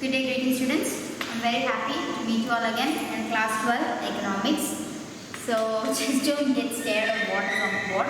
Good day, greeting students. I'm very happy to meet you all again in class 12 economics. So just don't get scared of what is on the board.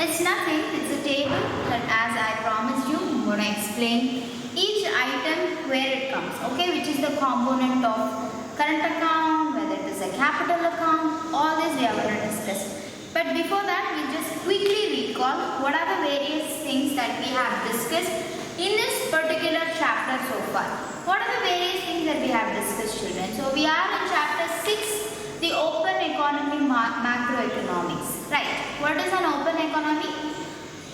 It's nothing, it's a table that as I promised you, I'm going to explain each item where it comes, okay, which is the component of current account, whether it is a capital account, all this we are going to discuss. But before that, we just quickly recall what are the various things that we have discussed in this particular chapter so far. What are the various things that we have discussed, children? So we are in chapter 6, the open economy macroeconomics. Right. What is an open economy?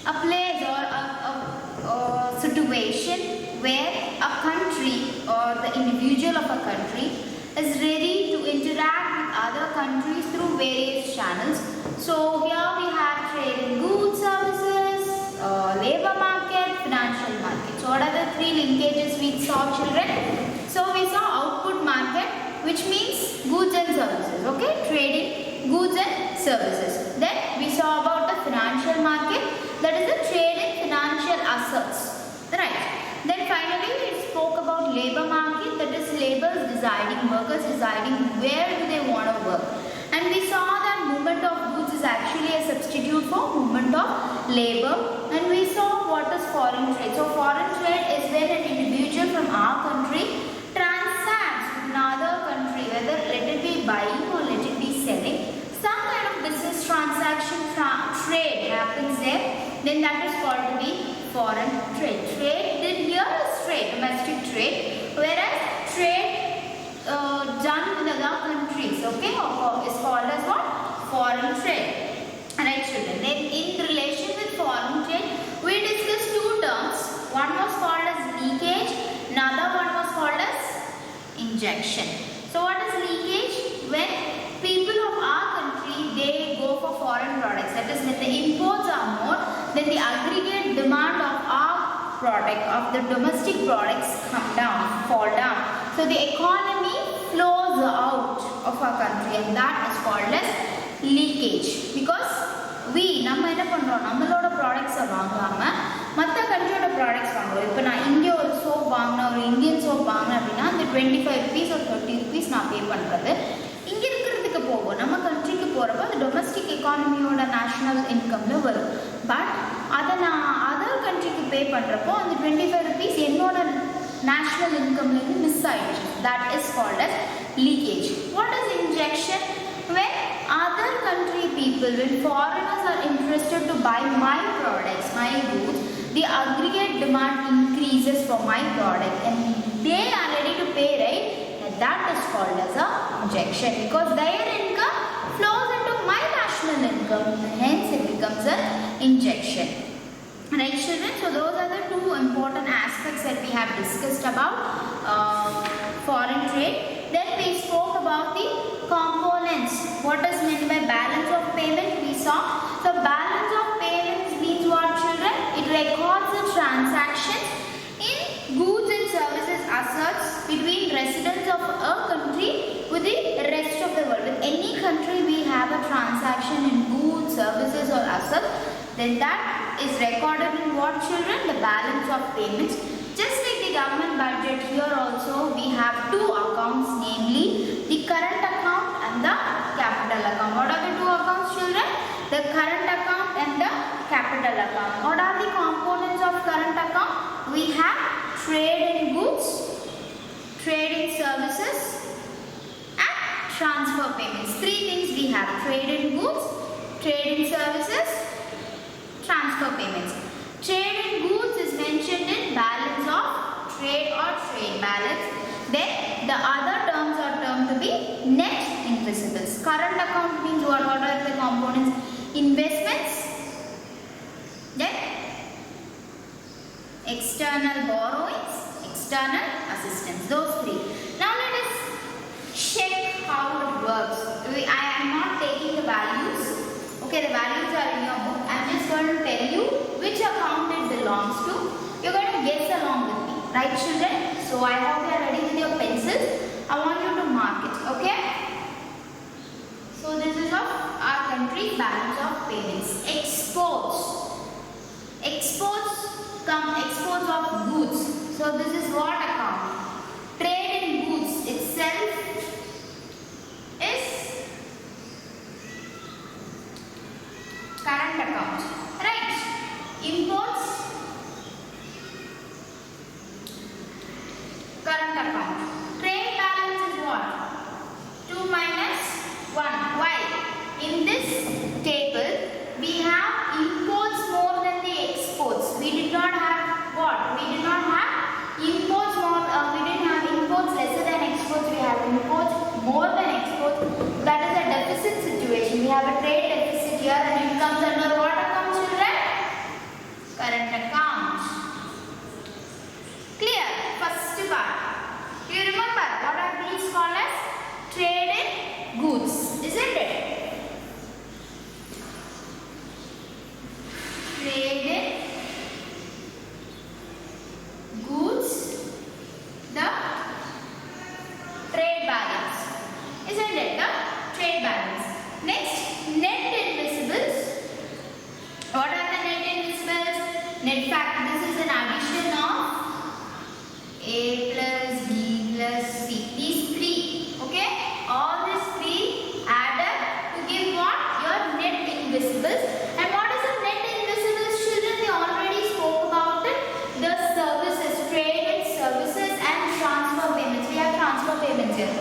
A place or a situation where a country or the individual of a country is ready to interact with other countries through various channels. So here we have trade in goods, services, labor market, financial market. So what are the three linkages we saw, children? So we saw output market, which means goods and services, okay? Trading goods and services. Then we saw about the financial market, that is the trade in financial assets, right? Then finally we spoke about labor market, that is laborers deciding, workers deciding where do they want to work. And we saw that movement of goods is actually a substitute for movement of labor. And we saw what is foreign trade. So foreign trade is when an individual from our country transacts with another country, whether let it be buying or let it be selling. Some kind of business transaction trade happens there, then that is called to be foreign trade. Trade then here is trade, domestic trade, whereas trade done with other countries, okay, is called as what? Foreign trade. Alright, children. Then in relation with foreign trade, we discussed two terms. One was called as leakage, another one was called as injection. So what is leakage? When people of our country, they go for foreign products, that is when the imports are more, then the aggregate demand of our product, of the domestic products fall down. So the economy flows out of our country, and that is called as leakage. Because நம்ம என்ன பண்றோம், நம்மளோட products வாங்காம மற்ற கண்ட்ரியோட products வாங்குறோம். இப்போ நான் இங்கே ஒரு சோப் வாங்கினேன், ஒரு இந்தியன் சோப் வாங்கினேன் அப்படின்னா அந்த 25 rupees ஒரு 30 rupees நான் பே பண்ணுறது இங்கே இருக்கிறதுக்கு போகும். நம்ம கண்ட்ரிக்கு போகிறப்ப அது டொமஸ்டிக் எக்கானமியோட நேஷ்னல் இன்கமில் வரும். பட் அதை நான் அதர் கண்ட்ரிக்கு பே பண்ணுறப்போ அந்த 25 rupees என்னோட நேஷ்னல் இன்கம்லேருந்து மிஸ் ஆயிடுச்சு. That is called as leakage. What is injection? When other country people, when foreigners are interested to buy my products, my goods, the aggregate demand increases for my product and they are ready to pay, right? And that is called as a injection because their income flows into my national income, hence it becomes an injection. Right, children? So those are the two important aspects that we have discussed about foreign trade. Then we spoke about the components. What is meant by balance of payment? We saw. So balance of payments means what, children? It records the transactions in goods and services assets between residents of a country with the rest of the world. With any country we have a transaction in goods, services or assets, then that is recorded in what, children? The balance of payments. Just like the government budget, here also we have two accounts, namely the current account and the capital account. What are the two accounts, children? The current account and the capital account. What are the components of current account? We have trade in goods, trade in services and transfer payments. Three things we have: trade in goods, trade in services, transfer payments. Trade in goods is mentioned in balance of trade or trade balance. Then the other terms are termed to be net invisibles. Current account means what are the components? Investments, then external borrowings, external assistance. Those three. Now let us check how it works. I am not taking the values. Okay, the values are in your book. I am just going to tell you which account it belongs to. You are going to guess along with me. Right, children? So I hope you are ready with your pencils. I want you to mark it. Okay? So this is of our country's balance of payments. Exports. Exports of goods. So this is what account? imports more than exports. That is a deficit situation. We have a trade deficit here and it comes under what account, children? Current account. Clear? First part. You remember what are these called as? Traded goods, isn't it? Traded goods, the trade balance, isn't it? The trade balance. Next, net invisibles. What are the net invisibles? Net fact. This is an addition of A plus B plus C. These three, okay? All these three add up to give what? Your net invisibles. And what is the net invisibles, children? We already spoke about it. The services, traded services and transfer payments. We have transfer payments here,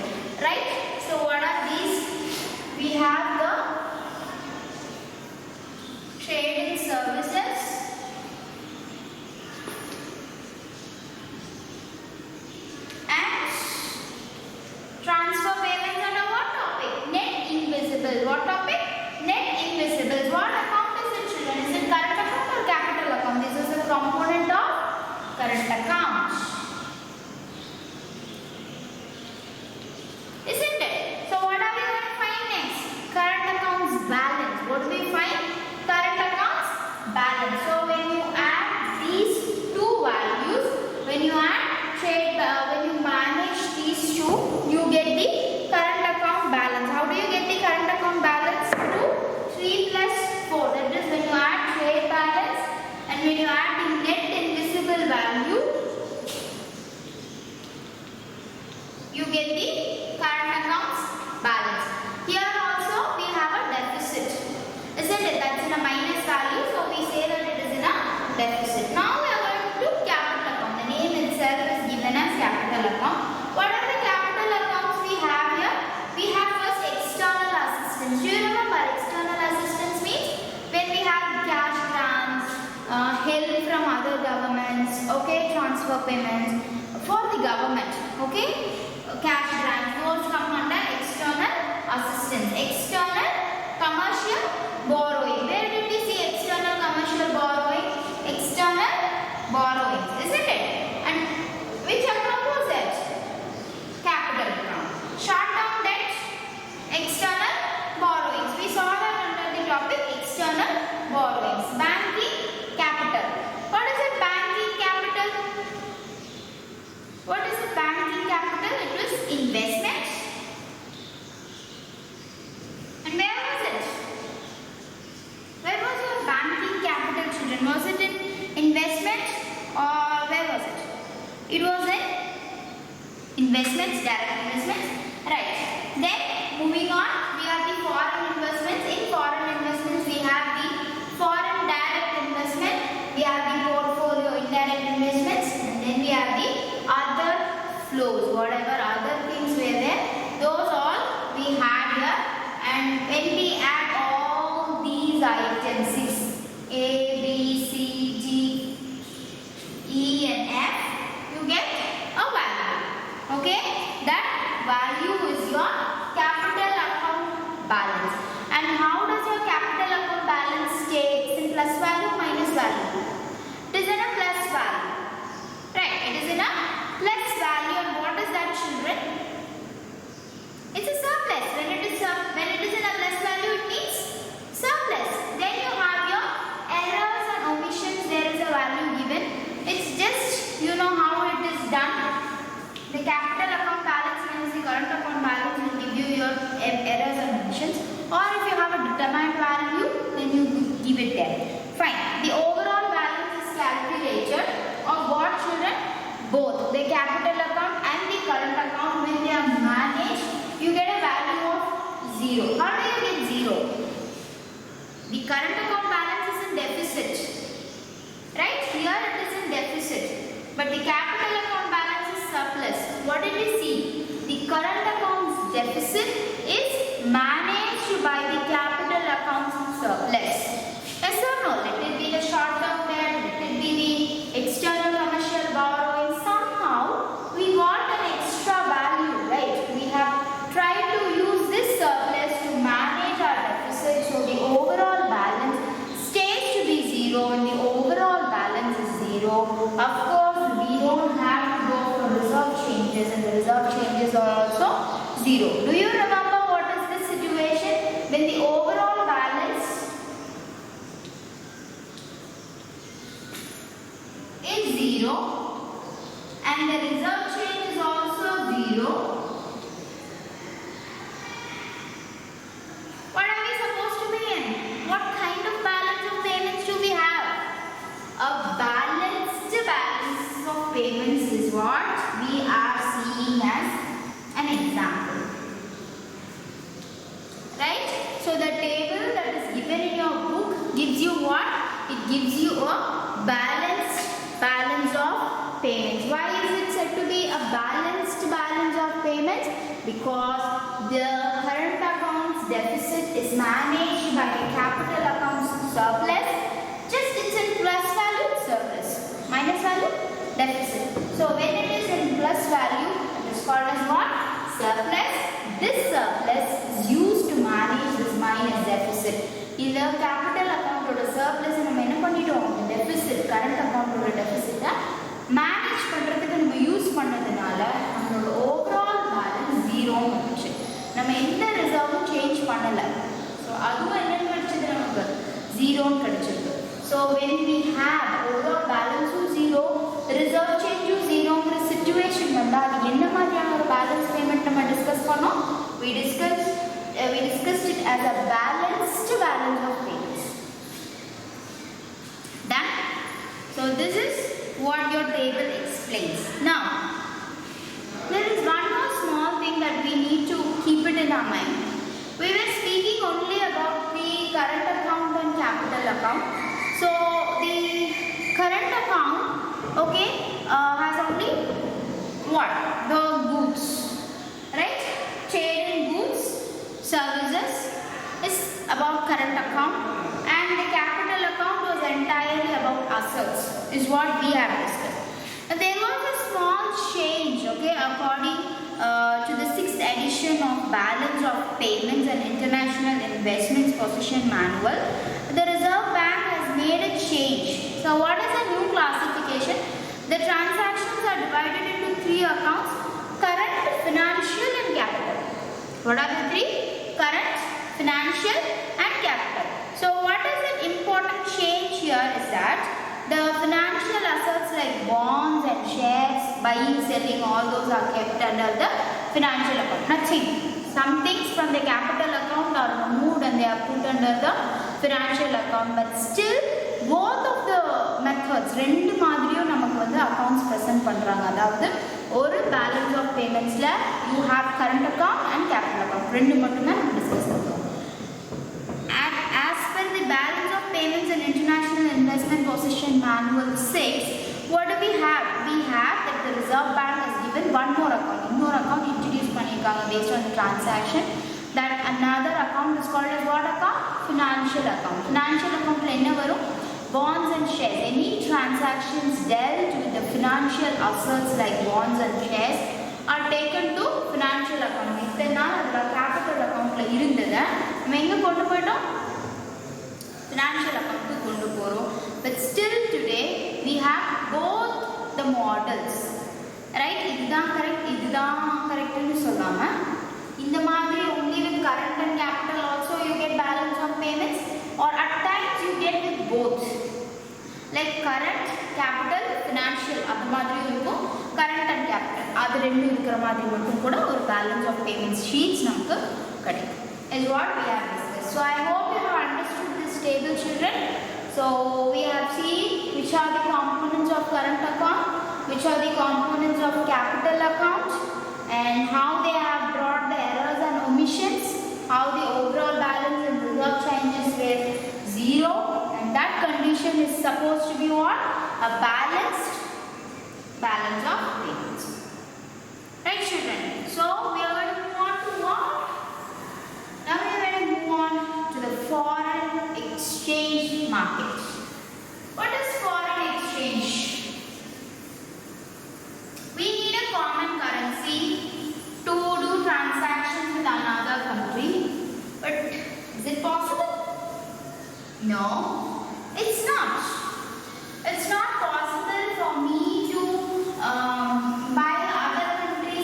right? So what are these? We have the traded services and transfer payments under what topic? Net invisible. What topic? Net invisibles. What account is it, children? Is it current account or capital account? This is a component of current account. Isn't it? So what are we going to find next? Current accounts balance. What do we find? Current accounts balance. So when you add these two values, when you manage these two, you get the current account balance. How do you get the current account balance? 3 plus 4. That is when you add trade balance and when you add the net invisible value, you get the current accounts balance. Here also we have a deficit, isn't it? That's in a minus value, so we say that it is in a deficit. Now we are going to capital account. The name itself is given as capital account. What are the capital accounts we have here? We have first external assistance. Do you remember external assistance means when we have cash grants, help from other governments, okay, transfer payments for the government, okay, cash grants, those come under external assistance. External commercial borrowing. Where did we see external commercial borrowing? External borrowing, isn't it? And which account was it? Capital account. Short-term debt, external borrowings. We saw that under the topic external borrowings. Banking capital. What is it? Banking capital. What is it? Banking capital? It was investment. And where was it? Where was your banking capital, children? Was it in investment or where was it? It was in investments, direct investments. Right. Then moving on, we have the foreign investments. In foreign investments, we have the foreign direct investment. We have the portfolio indirect investments, and then we have the other flows. Whatever other things were there, those all we had here. And when we add all these items, A, B, C, D, E and F, you get a value. Okay? That value is your capital account balance. And how does your capital account balance stay? It's in plus value, minus value. It is in a plus value. Right? It is in a plus value. And what is that, children? It's a surplus. When it is in a plus value, it means surplus. Then you have your errors and omissions. There is a value given. It's just, you know how it is done. The capital account balance minus the current account balance will give you your errors and omissions. Or if you have a determined value, then you give it there. Fine. The overall balance is calculated of what, children? Both the capital account and the current account. When they are managed, you get a value of 0. How do you get 0? The current account balance is in deficit. Right? Here it is in deficit. But the capital account balance is surplus. What did we see? The current account's deficit is managed by the capital account's surplus. Yes or no? Let it be the short-term debt, let it be the external commercial borrowing. Somehow we got an extra value, right? We have changes and the reserve changes are also 0. Do you remember what is this situation? When the overall balance is 0 and the reserve change is also 0, what are we supposed to be in? What kind of balance of payments do we have? A balanced balance of payments is what we are seeing as an example. Right? So the table that is given in your book gives you what? It gives you a balanced balance of payments. Why is it said to be a balanced balance of payments? Because the current accounts deficit is managed by the capital accounts surplus. Just it's in plus value, surplus. Minus value, deficit. So when it is in plus value, it is called as what? Surplus. This surplus is used to manage this minus deficit. Either capital account or surplus நம்ம என்ன பண்ணிட்டோம்? Deficit, current account or deficit manage பண்றதுக்கு நம்ம use பண்ணதுனால நம்மளோட overall balance 0 வந்துச்சு. நம்ம எந்த ரிசர்வும் சேஞ்ச் பண்ணல. So அதுவும் என்ன கிடைச்சது நமக்கு? 0 கிடைச்சது. So when we have overall balance 0, reserve change 0 ங்கற situation வந்தா அது என்ன மாதிரியான ஒரு balance payment நம்ம டிஸ்கஸ் பண்ணோம்? We discussed it as a balanced balance of payments. Done? So this is what your table explains. Now, there is one more small thing that we need to keep it in our mind. We were speaking only about the current account and capital account. So the current account, okay, has only what? The goods, right? Trade in goods, services is about current account, and the capital account was entirely about assets, is what we have discussed. And there was a small change, okay, according to the 6th edition of Balance of Payments and International Investments Position Manual. The Reserve Bank has made a change. So what is the new classification? The transactions are divided into 3 accounts: current, financial and capital. What are the 3? Current, financial and capital. So what is the important change here is that the financial assets like bonds and shares, buying, selling, all those are kept under the financial account. Nothing. Some things from the capital account are removed and they are put under the financial account. But still, both of the methods, ரெண்டு மாதிரியும் நமக்கு வந்து accounts present பண்றாங்க. அதாவது ஒரு balance of payments-ல you have current account and capital account. ரெண்டு மட்டும் தான் நம்ம டிஸ்கஸ் பண்றோம். As per the Balance of Payments and International Investment Position Manual 6, what do we have? We have that the Reserve Bank has given one more account. இன்னொரு account introduce பண்ணிருக்காங்க based on the transaction. That another account is called as what account? Financial account. Financial account-ல என்ன வரும்? Bonds and shares. Any transactions dealt with the financial assets like bonds and shares are taken to financial account. இத்தனை நாள் அதுல capital account-ல இருந்ததை நம்ம எங்க கொண்டு போயிட்டோம்? Financial account க்கு கொண்டு போறோம். But still today we have both the models. Right? இதுதான் correct ன்னு சொல்லாம இந்த மாதிரி only with current and capital also you get balance of payments, or at times you get with both. Like current, capital, financial அது மாதிரி இருக்கும். Current and capital அது ரெண்டும் இருக்கிற மாதிரி மட்டும் கூட ஒரு balance of payments sheets நமக்கு கிடைக்கும். Is what we have discussed. So I hope you have understood this table, children. So we have seen which are the components of current account, which are the components of capital account, and how they have brought the errors and omissions, how the overall balance and reserve changes were 0, and that condition is supposed to be what? A balanced balance of payments. Right, children? So we are going to move on to what? Now we are going to move on to the foreign exchange market. What is foreign exchange? We need a common currency to do transactions with another country. But is it possible? No, it's not. It's not possible for me to buy other countries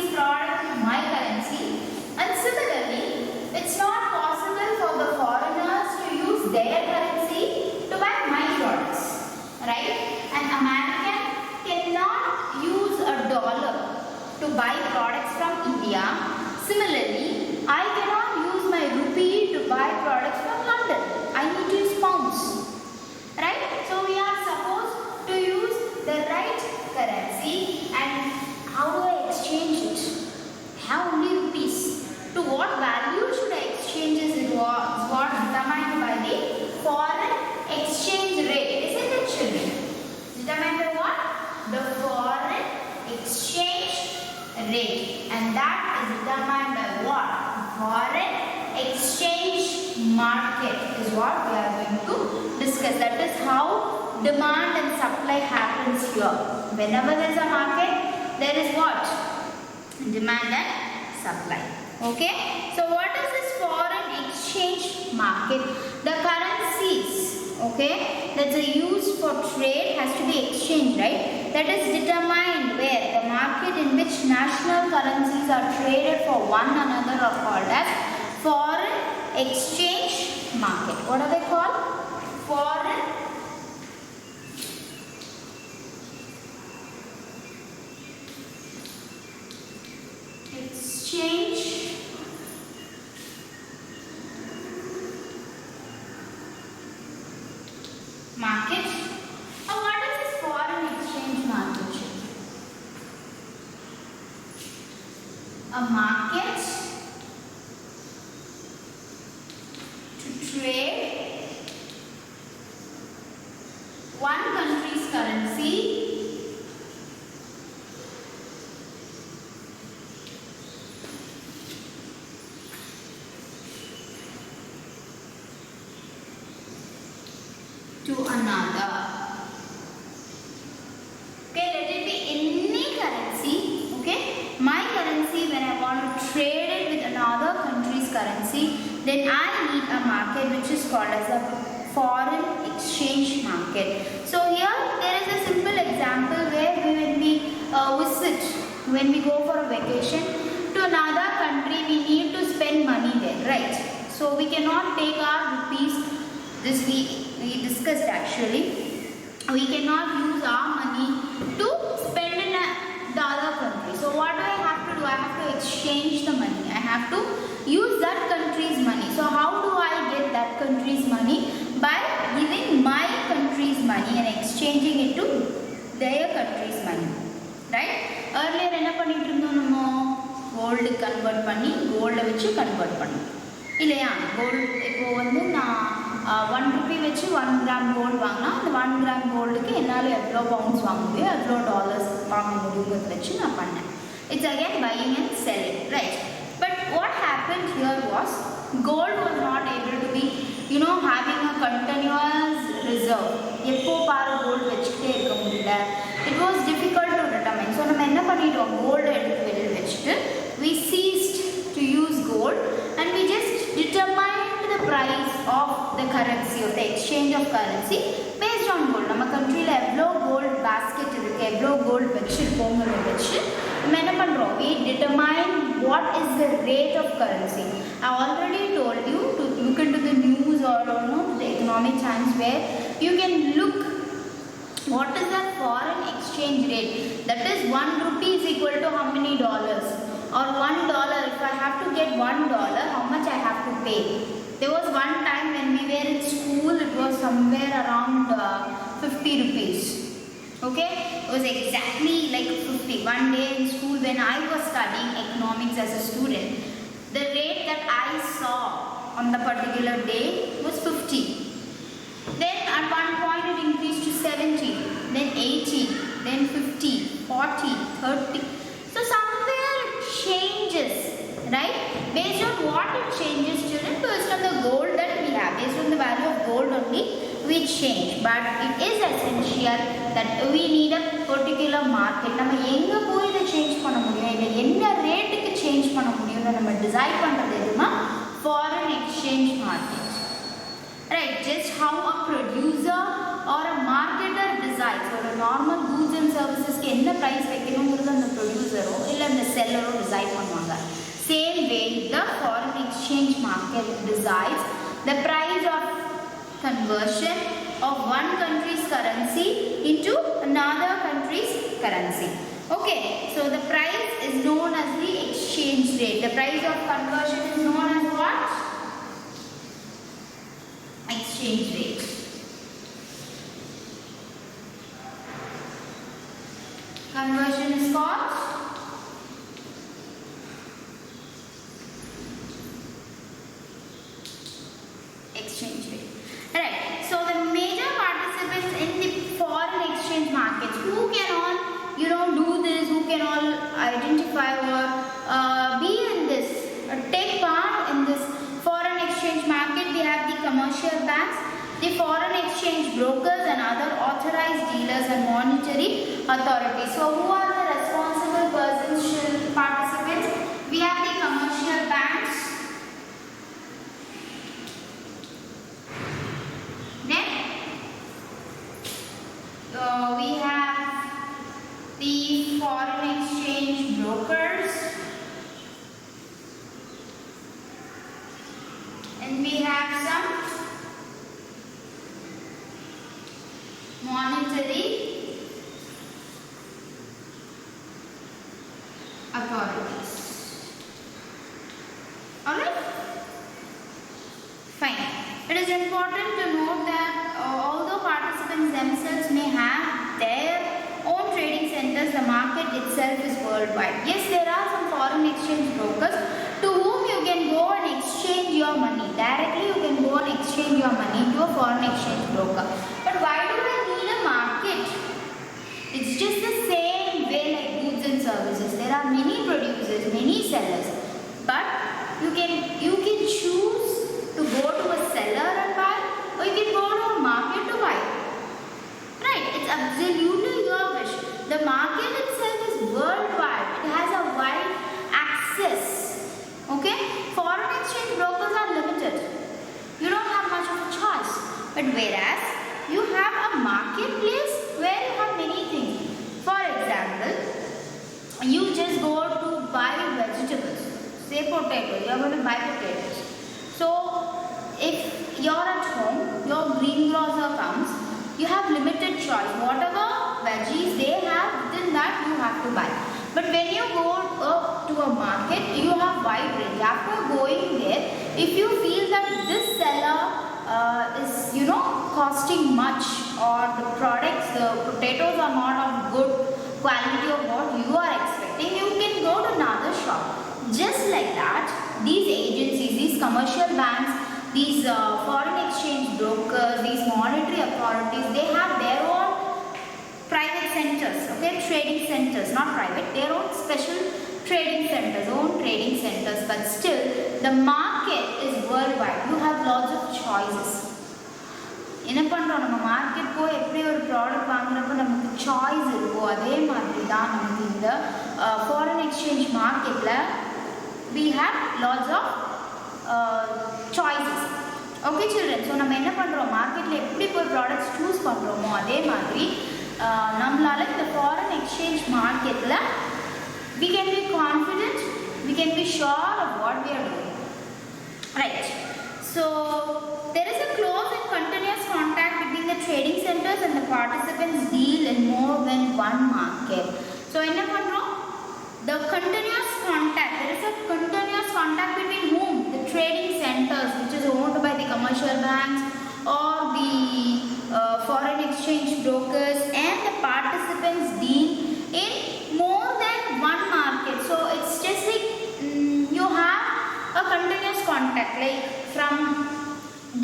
rate, and that is determined by what? Foreign exchange market is what we are going to discuss. That is how demand and supply happens here. Whenever there is a market, there is what? Demand and supply. Okay. So what is this foreign exchange market? The currencies, okay, that are used for trade has to be exchanged, right? That is determined where the market in which national currencies are traded for one another are called as foreign exchange market. What are they called? Foreign exchange market. Now what is this foreign exchange market? A market to trade one country's currency to another. Okay, let it be any currency. Okay, my currency, when I want to trade it with another country's currency, then I need a market which is called as a foreign exchange market. So here there is a simple example where when we visit, when we go for a vacation to another country, we need to spend money there, right? So we cannot take our rupees. This we discussed actually. We cannot use our money to spend in the other country. So what do I have to do? I have to exchange the money. I have to use that country's money. So how do I get that country's money? By giving my country's money and exchanging it to their country's money. Right? Earlier என்ன பண்ணிட்டு இருந்தோம் நம்ம gold convert பண்ணி கோல்டை வச்சு convert பண்ணோம் இல்லையா? Gold இப்போ வந்து நான் 1 rupee வச்சு 1 gram gold வாங்கினா அந்த 1 gram goldக்கு என்னால் எவ்வளோ பவுண்ட்ஸ் வாங்க முடியும், எவ்வளோ டாலர்ஸ் வாங்க முடியுங்கிறத வச்சு நான் பண்ணேன். It's again buying and selling, right? But what happened here was gold was not able to be, having a continuous reserve. எப்போ பாரு கோல்டு வச்சுக்கிட்டே இருக்க முடியல. It was difficult to determine. So நம்ம என்ன பண்ணிட்டோம்? கோல்டு எடுத்து வெளியில் வச்சுட்டு we ceased to use gold and we just determined the price of the currency or the exchange of currency based on gold. நம்ம countryல எவ்வளோ gold basket இருக்கு, எவ்வளோ gold வச்சிருக்கோங்கிறத வச்சு நம்ம என்ன பண்றோம்? We determine what is the rate of currency. I already told you to look into the news or the Economic Times where you can look what is the foreign exchange rate. That is 1 rupee is equal to how many dollars? Or $1, if I have to get $1, how much I have to pay? There was one time when we were in school, it was somewhere around 50 rupees. Okay, it was exactly like 50. One day in school when I was studying economics as a student, the rate that I saw on the particular day was 50. Then at one point it increased to 70, then 80, then 50, 40, 30. So somewhere it changes, right? Based on what it changes, children, based on the gold that we have, based on the value of gold only, we change. But it is essential that we need a particular market. நம்ம எங்க போய் இதை change பண்ண முடியும், இதை என்ன ரேட்டுக்கு change பண்ண முடியும்னு நம்ம டிசைட் பண்றது எதுனா foreign exchange market. Right? Just how a producer or a marketer decides or a normal goods and services க்கு என்ன price வைக்கணும்ங்கிறது அந்த ப்ரொடியூசரோ இல்ல அந்த செல்லரோ டிசைட் பண்ணுவாங்க. Same way, the foreign exchange market decides the price of conversion of one country's currency into another country's currency. Okay, so the price is known as the exchange rate. The price of conversion is known as what? Exchange rate. Conversion is called exchange rate. Right. So the major participants in the foreign exchange markets, who can all do this, who can all identify the foreign exchange brokers and other authorized dealers and monetary authorities. So who are the responsible persons, participants? We have the commercial banks, then we have the foreign exchange brokers, and we have some monetary authorities. Alright? Fine. It is important to note that although participants themselves may have their own trading centers, the market itself is worldwide. Yes, there are some foreign exchange brokers to whom you can go and exchange your money. Directly you can go and exchange your money to a foreign exchange broker. But why do I need a market? It's just the same way like goods and services. There are many producers, many sellers. But you can choose to go to a seller and buy, or you can go to a market to buy. Right? It's absolutely your wish. The market itself is worldwide. It has a wide access. Okay? Foreign exchange brokers are limited. You don't have much of a choice. But whereas you have a marketplace where you have many things. For example, you just go to buy vegetables. Say potatoes. You are going to buy potatoes. So if you are at home, your greengrocer comes, you have limited choice. Whatever veggies they have, within that you have to buy. But when you go to a market, you have wide range. After going there, if you feel that this seller is costing much, or the products, the potatoes are not of good quality of what you are expecting, you can go to another shop. Just like that, these agencies, these commercial banks, these foreign exchange brokers, these monetary authorities, they have their own private centers, okay, trading centers, not private, their own special trading centers, but still the market is worldwide. You have lots of choices. என்ன பண்றோம், நம்ம market போய் எப்படி ஒரு product வாங்குறப்ப நமக்கு choice இருக்கோ, அதே மாதிரி தான் நமக்கு இந்த ஃபாரின் எக்ஸ்சேஞ்ச் மார்க்கெட்டில் we have lots of choices. Okay children, so நம்ம என்ன பண்ணுறோம், மார்க்கெட்டில் எப்படி போய் ப்ராடக்ட்ஸ் சூஸ் பண்ணுறோமோ அதே மாதிரி நம்மளால இந்த ஃபாரின் எக்ஸ்சேஞ்ச் மார்க்கெட்டில் we can be confident, we can be sure of what we are doing. Right. So there is a close and continuous contact between the trading centers and the participants deal in more than one market. So enna pandrom, the continuous contact, there is a continuous contact between whom? The trading centers, which is owned by the commercial banks or the foreign exchange brokers, and the participants deal in more than one market. So it's just like you have a continuous contact, like from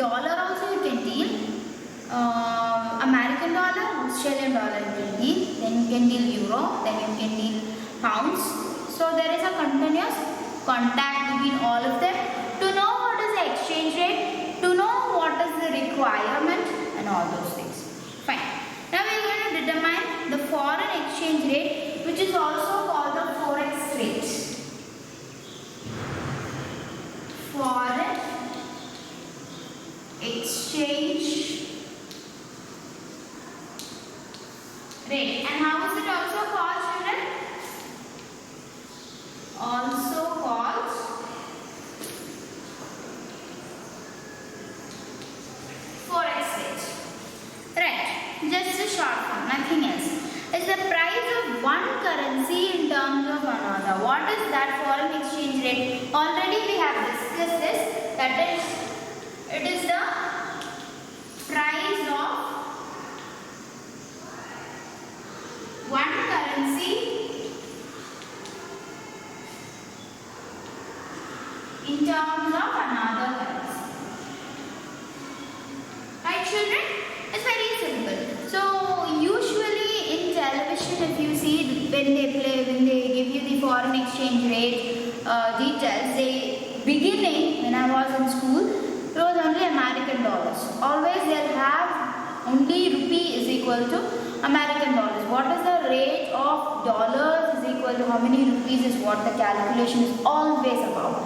dollar also you can deal, American dollar, Australian dollar you can deal, then you can deal euro, then you can deal pounds. So there is a continuous contact between all of them to know what is the exchange rate, to know what is the requirement and all those things. Fine. Now we are going to determine the foreign exchange rate, which is also called the forex rate. Foreign exchange rate. And how is it also called, children? Also called forex rate. Right. Just a short form, nothing else. It's the price of one currency in terms of another. What is that foreign exchange rate? Already we have discussed this. That is, it is the price of one currency in terms of another currency. Right, children? It's very simple. So usually in television, if you see when they give you the foreign exchange rate details, beginning when I was in school, it was only American American dollars. Always they'll have only rupee is equal to American dollars. What is the rate of dollars is equal to how many rupees is what the calculation is always about.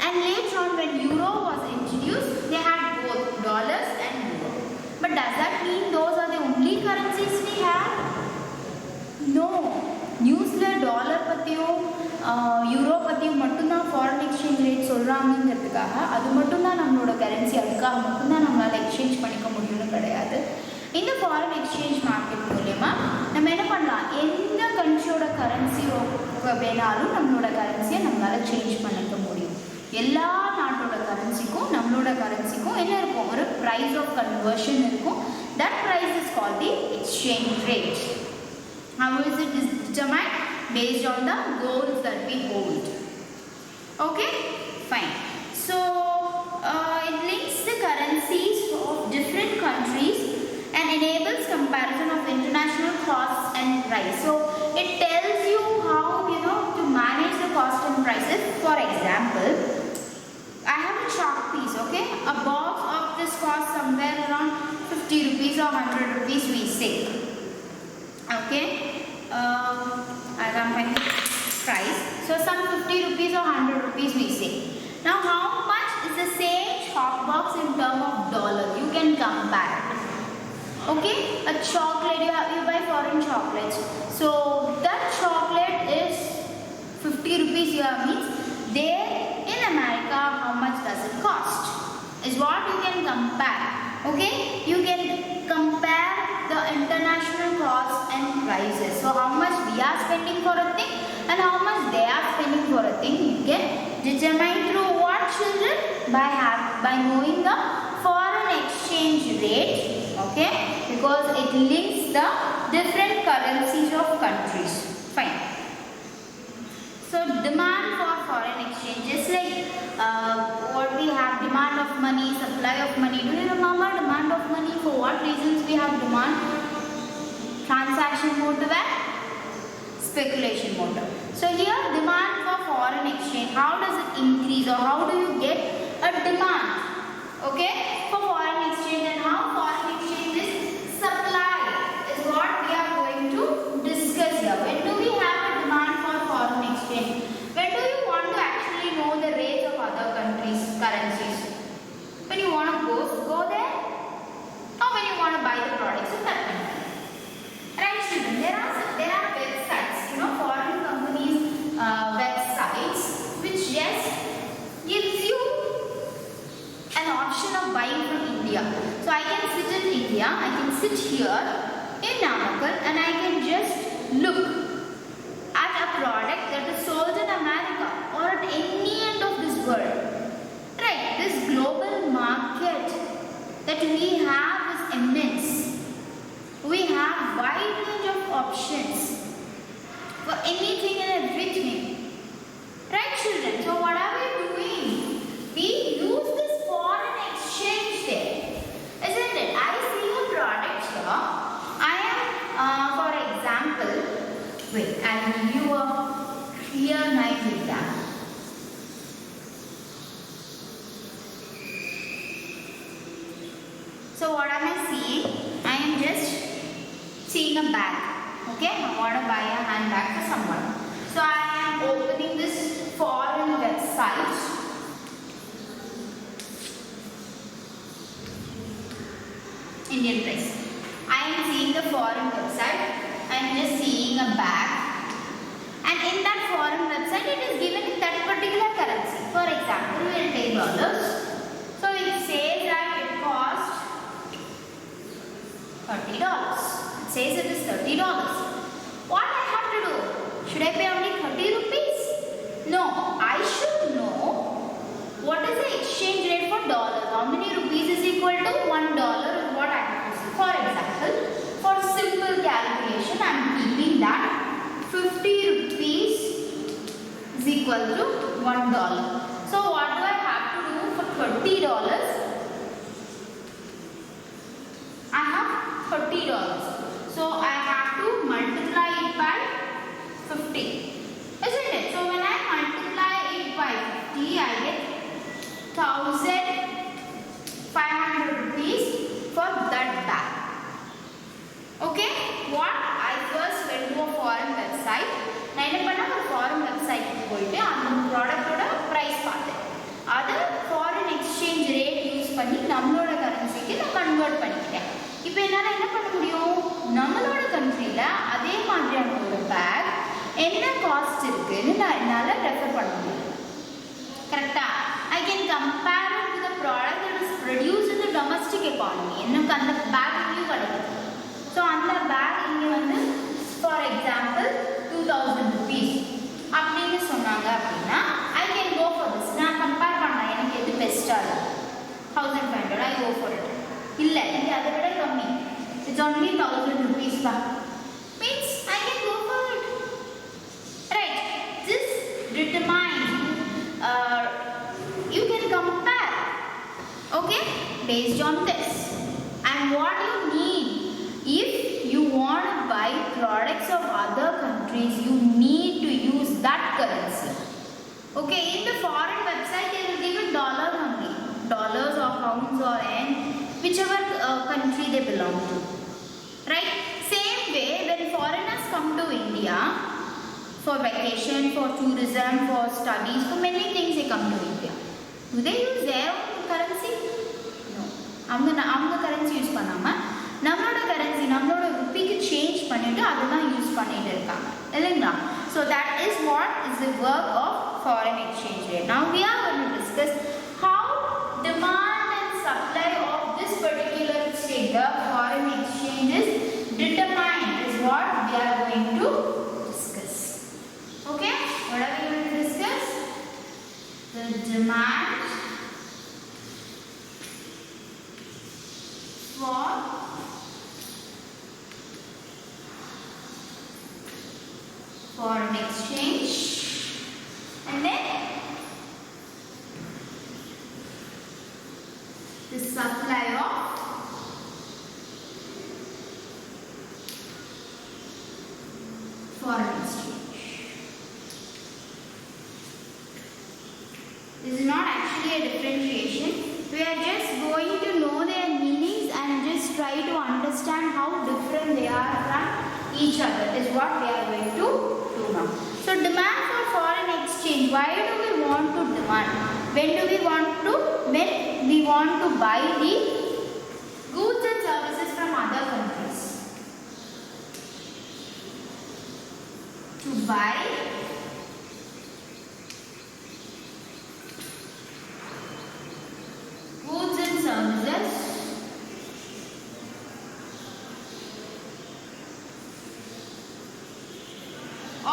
And later on when euro was introduced, they had both dollars and euro. But does that mean those are the only currencies we have? No. நியூஸ்ல dollar பற்றியும் euro பற்றியும் மட்டும்தான் foreign exchange rate சொல்கிறாங்கிறதுக்காக அது மட்டும்தான் நம்மளோட currency, அதுக்காக மட்டும்தான் நம்மளால் எக்ஸ்சேஞ்ச் பண்ணிக்க முடியும்னு கிடையாது. இந்த ஃபாரின் எக்ஸ்சேஞ்ச் மார்க்கெட் மூலயமா நம்ம என்ன பண்ணலாம், எந்த கண்ட்ரியோட கரன்சி வேணாலும் நம்மளோட கரன்சியை நம்மளால் சேஞ்ச் பண்ணிக்க முடியும். எல்லா நாட்டோட கரன்சிக்கும் நம்மளோட கரன்சிக்கும் என்ன இருக்கும், ஒரு ப்ரைஸ் ஆஃப் கன்வர்ஷன் இருக்கும். That price is called the exchange rate. How is it determined? Based on the goals that we hold. Okay, fine. So it links the currencies of different countries and enables comparison of international costs and price. So it tells you how to manage the cost and prices. For example, I have a chalk piece. Okay, a box of this costs somewhere around 50 rupees or 100 rupees we say. Okay, I am my price. So some 50 rupees or 100 rupees we say. Now how much is the same chalk box in term of dollar? You can compare. Okay, a chocolate, you buy foreign chocolates. So that chocolate is 50 rupees here, means there in America how much does it cost is what you can compare. Okay, you can compare the international costs and prices. So how much we are spending for a thing and how much they are spending for a thing, you can determine through what, children? By knowing the foreign exchange rate. Okay, because it links the different currencies of countries. Fine. So demand for foreign exchange, just like what we have, demand of money, supply of money. Do you remember demand of money? For what reasons we have demand? Transaction motive and speculation motive. So here demand for foreign exchange, how does it increase or how do you get a demand, okay, for foreign exchange, and how foreign exchange is supplied is what we are going to discuss here. When do we have a demand for foreign exchange? When do you want to actually know the rates of other countries' currencies? When you want to go there, or when you want to buy the products in that country. Right, children? There are websites, foreign companies' websites, which just gives you an option of buying from India. So I can sit in India, I can sit here in Namakkal, and I can just look at a product that is sold in America or at any end of this world. Right, this global market that we have is immense. We have wide range of options for anything and everything. Right, children? So what are we doing? We use this foreign exchange there. Isn't it? I see a product here. I am, for example, wait, I will give you a clear nice example. So what am I seeing? I am just seeing a bag. Okay, I want to buy a handbag for someone. So I am opening this foreign website. Indian price. I am seeing the foreign website. I am just seeing a bag. And in that foreign website, it is given in that particular currency. For example, we will take dollars. So it says that it costs $30. It says it is $30. What I have to do? Should I pay only 30 rupees? No, I should know what is the exchange rate for dollars. How many rupees is equal to $1 is what I have to see. For example, for simple calculation, I am keeping that 50 rupees is equal to $1. So what do I have to do for $30? I have $30. So I have to multiply it by 50. Isn't it? So when I multiply it by 50, I get 1500 about that bag. Okay, what I first went to a foreign website. நான் என்ன பண்ண ஒரு foreign website போயிட்டு அந்த ப்ராடக்ட்டோட price பார்த்தேன். அதை foreign exchange rate use பண்ணி நம்மளோட கரன்சிக்கு நான் கன்வெர்ட் பண்ணிக்கிட்டேன். இப்போ என்னால் என்ன பண்ண முடியும், நம்மளோட கண்ட்ரியில் அதே மாதிரியான ஒரு பேக் என்ன காஸ்ட் இருக்குன்னு நான் என்னால் ரெஃபர் பண்ண முடியும். கரெக்டா? I can compare it to the product that is produced in the domestic economy. எனக்கு அந்த பேக் வேல்யூ கிடைக்கும். ஸோ அந்த பேக் இங்கே வந்து ஃபார் எக்ஸாம்பிள் 2000 rupees அப்படின்னு சொன்னாங்க அப்படின்னா I can go for this. நான் கம்பேர் பண்ணேன் எனக்கு எது பெஸ்ட்டாக இருக்கும். 1500 ஐ கோ ஃபார் இட். இல்லை இது அதை விட கம்மி, இட்ஸ் ஒன்லி 1000 rupees தான், means I can go for it. Right, this determines you can compare, okay, based on this. And what you need, if you want to buy products of other countries, you need to use that currency. Okay, in the foreign website they will give it dollars only, dollars or pounds or yen, whichever country they belong to. Right, same way when foreigners come to India for vacation, for tourism, for studies, for many things they come to India. Do they use their own currency? No. அவங்க currency use பண்ணாமல் நம்மளோட currency நம்மளோட ருப்பிக்கு change பண்ணிட்டு அதெல்லாம் use பண்ணிட்டு இருக்காங்க இல்லைங்களா? So that is what is the work of foreign exchange rate. Now we are going to discuss how demand and supply of this particular figure foreign exchange is determined is what we are going to discuss. Okay, what are we going to discuss? The demand for foreign exchange and then the supply of foreign exchange. This is not actually a differentiation. We are just going to know their meanings and just try to understand how different they are from each other is what we are going to do now. So demand for foreign exchange. Why do we want to demand? When do we want to? When we want to buy the goods and services from other countries. To buy goods and services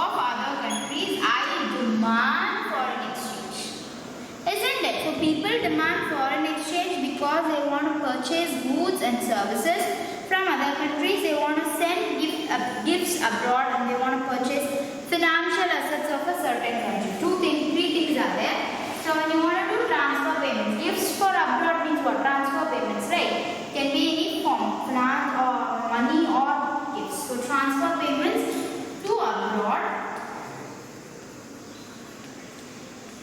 of other countries, I demand foreign exchange. Isn't it? So people demand foreign exchange because they want to purchase goods and services from other countries. They want to send gifts abroad and they want to purchase financial assets of a certain country. Three things are there. So when you want to do transfer payments, gifts for abroad means what? Transfer payments, right? Can be any form, finance or money or gifts. So transfer payments to abroad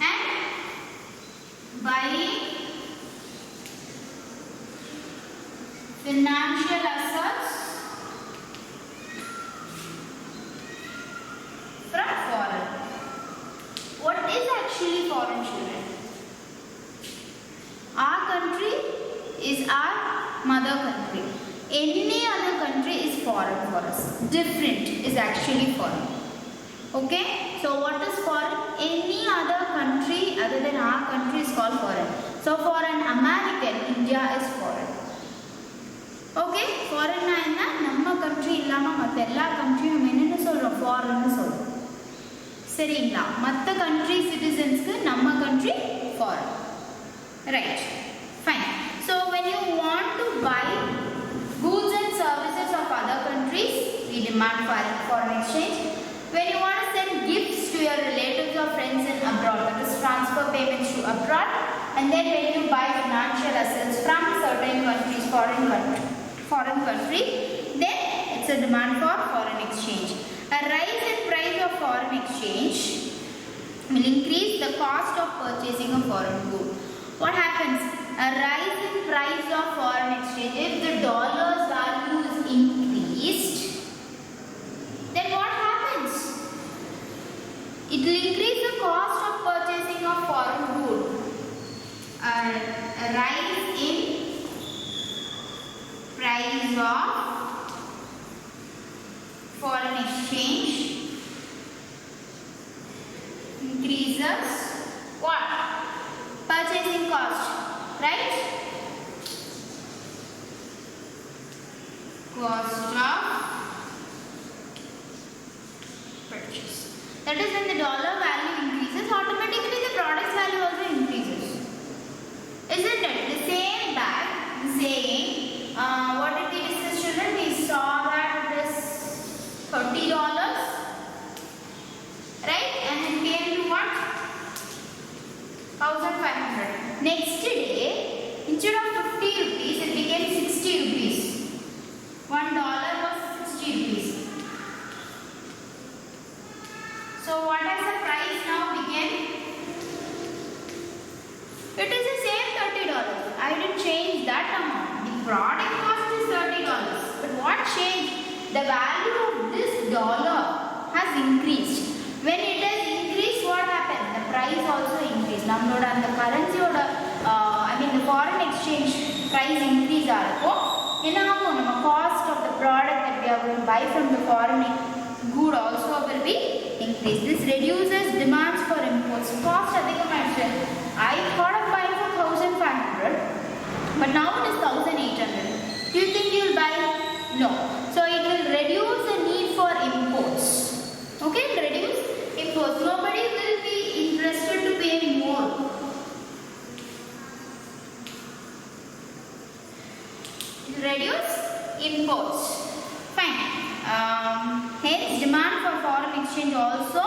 and buying financial assets from foreign. What is actually foreign, children? Our country is our mother country. Any other country is foreign for us. Different is actually foreign. Okay? So what is foreign? Any other country other than our country is called foreign. So for an American, India is foreign. Okay? Foreign na enna? Namma country illama matta ella country நம்ம என்னன்னு சொல்றோம்? Foreign னு சொல்றோம். சரிங்களா? மற்ற country citizens க்கு நம்ம country foreign. Right. Fine. So when you want to buy goods and services of other countries, we demand foreign exchange. When you want to send gifts to your relatives or friends in abroad, that is transfer payments to abroad. And then when you buy financial assets from certain countries, foreign country, then it's a demand for foreign exchange. A rise in price of foreign exchange will increase the cost of purchasing a foreign good. What happens? a rise in price of foreign exchange. If the dollar's value is increased, then what happens? It will increase the cost of purchasing of foreign good. A rise in price of foreign exchange increases what? Purchasing cost, right? Cost of purchase. That is, when the dollar value increases, automatically the product's value also increases. Isn't it? The same bag, saying, what did we discuss, children? We saw that it is $30, right? And it came to what? 1,500. Next day, instead of 50 rupees, it became 60 rupees. $1 was 60 rupees. So what has the price now become? It is the same $30. I didn't change that amount. The product cost is $30. But what changed? The value of this dollar has increased. When it has increased, what happened? The price also increased. Now, and the currency or the foreign exchange price increase the cost of the product that we are going to buy from the foreign good also will be increased. This reduces demands for imports. Cost I thought of buying for 1,500, but now it is 1,800. Do you think you will buy? No. So it will reduce the need for imports. Okay, reduce imports. Nobody will be interested to pay more. Reduce imports. Fine. Hence, demand for foreign exchange also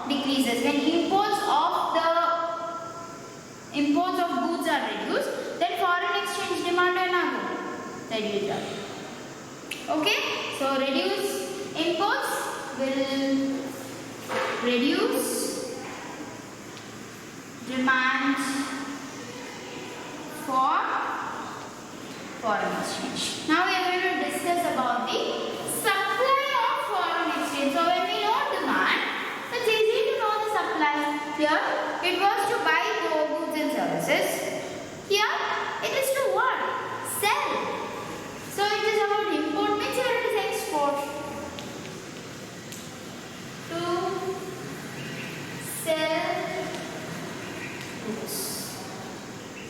decreases. When imports of goods are reduced, then foreign exchange demand reduce. Okay. So reduce imports will reduce demand for foreign exchange. Now we are going to discuss about the supply of foreign exchange. So when we know demand, it's easy to know the supply. Here it was to buy goods and services. Here it is to what? Sell. So it is about import, means here it is export. To sell goods.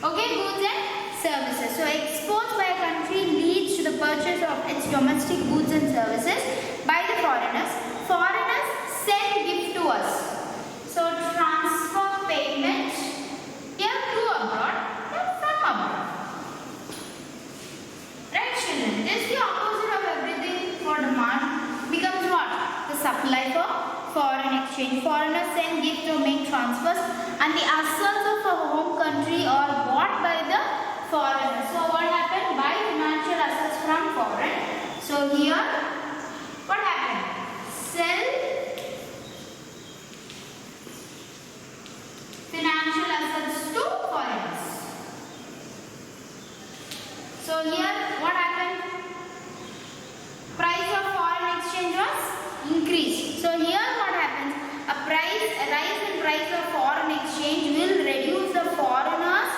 Okay, goods and services. So exports by a country leads to the purchase of its domestic goods and services by the foreigners. Foreigners send gift to us. So transfer payment here to abroad, here from abroad. Right, children? Just the opposite of everything for demand becomes what? The supply for foreign exchange. Foreigners send gifts or make transfers, and the assets of a home country are bought by the foreigners. So what happened? Buy financial assets from foreign. So here, what happened? Sell financial assets to foreigners. So here, what happened? Price of foreign exchange was increased. So here, what happens? A rise in price of foreign exchange will reduce the foreigners'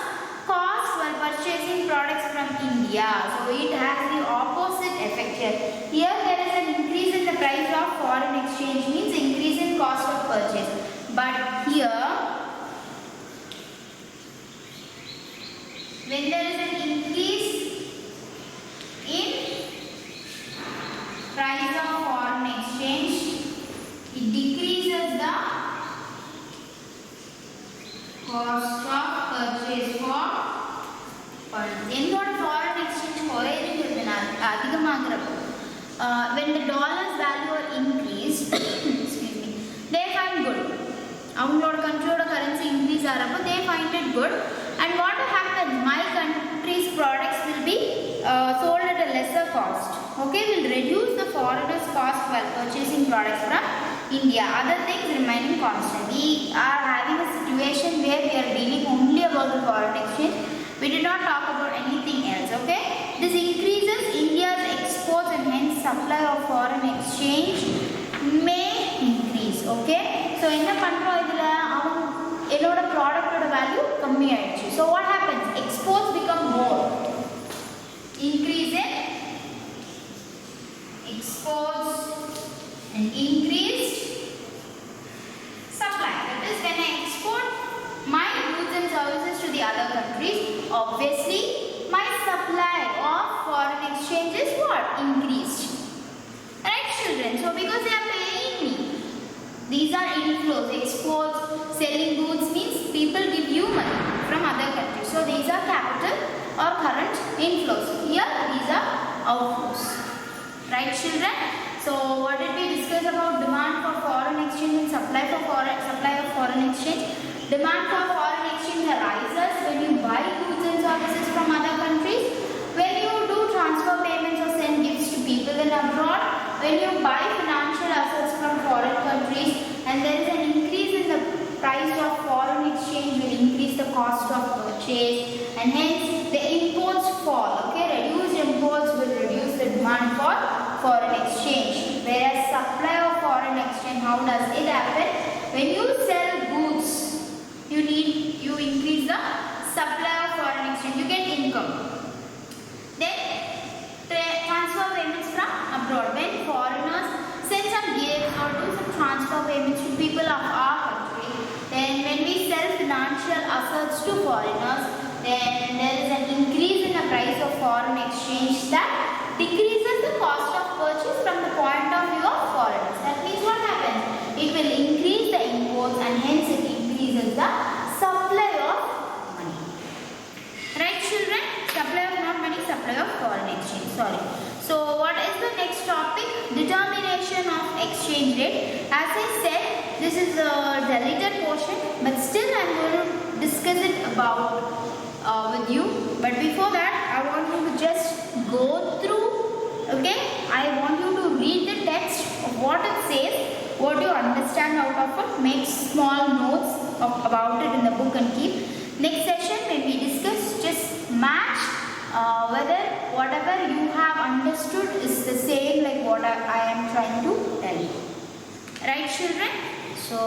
cost while purchasing products from India. So it has the opposite effect here. Here there is an increase in the price of foreign exchange, means increase in cost of purchase. But here, when there is an increase in price of foreign exchange, it decreases the cost of purchase for foreign. Foreign exchange when the dollar's value are increased, excuse me, they find good. Our country currency increase they find it good. And what happens? My country's products will be sold at a lesser cost. Okay, will reduce the foreigners' cost while purchasing products from India. Other things remaining constant. We are having a situation where we are dealing only about the foreign exchange. We did not talk supply of foreign exchange may increase. Okay, so என்ன பண்றோம் இதுல என்னோட ப்ராடக்ட்டோட value கம்மி ஆயிடுச்சு. So what happens? Exports become more. Increase in exports and increased supply. That is, when I export my goods and services to the other countries, obviously my supply of foreign exchange is what? Increased. Right, children? So because they are paying me, these are inflows. Exports, selling goods means people give you money from other countries. So these are capital or current inflows. Here these are outflows. Right, children? So what did we discuss about demand for foreign exchange and supply of foreign exchange? Demand for foreign exchange arises when you buy goods and services from other countries, when you do transfer payments or send gifts to people in abroad, when you buy financial assets from foreign countries, and there is an increase in the price of foreign exchange will increase the cost of purchase, and hence the imports fall. Okay, reduced imports will reduce the demand for foreign exchange. Whereas supply of foreign exchange, how does it happen? When you sell goods, you increase the supply of foreign exchange, you get income. Then transfer payments from abroad. When foreigners send some gifts or do some transfer payments to people of our country, then when we sell financial assets to foreigners, then there is an increase in the price of foreign exchange that decreases the cost of purchase from the point of view of foreigners. That means what happens? It will increase the imports and hence it increases the supply of money. Right, children? Supply of not money, supply of foreign exchange. Sorry. So what is the next topic? Determination of exchange rate. As I said, this is a deleted portion, but still I am going to discuss it about with you. But before that, I want you to just go through. Okay, I want you to read the text of what it says, what you understand out of it. Make small notes about it in the book and keep. Next session when we discuss, just match whether whatever you have understood is the same like what I am trying to tell you. Right, children? So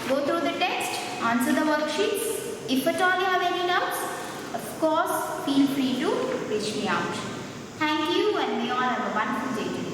go through the text, answer the worksheets. If at all you have any doubts, of course feel free to reach me out. Thank you, and may all have a wonderful day today.